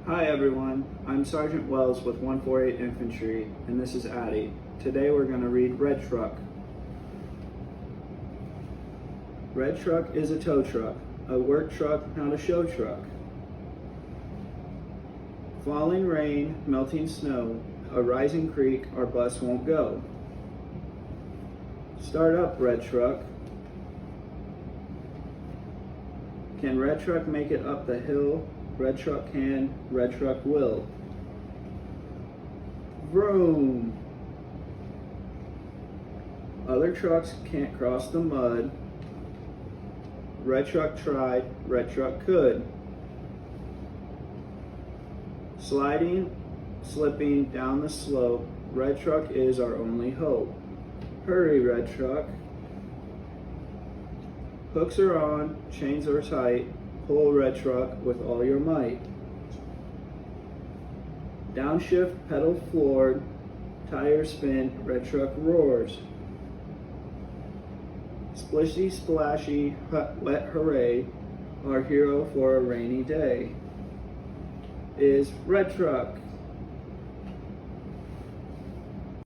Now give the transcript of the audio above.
Hi everyone, I'm Sergeant Wells with 148 Infantry, and this is Addi. Today we're going to read Red Truck. Red truck is a tow truck, a work truck, not a show truck. Falling rain, melting snow, a rising creek, our bus won't go. Start up, red truck. Can red truck make it up the hill? Red truck can, red truck will. Vroom! Other trucks can't cross the mud. Red truck tried, red truck could. Sliding, slipping down the slope, red truck is our only hope. Hurry, red truck. Hooks are on, chains are tight, pull red truck with all your might. Downshift, pedal floored, tire spin, red truck roars. Splishy, splashy, wet hooray, our hero for a rainy day is red truck.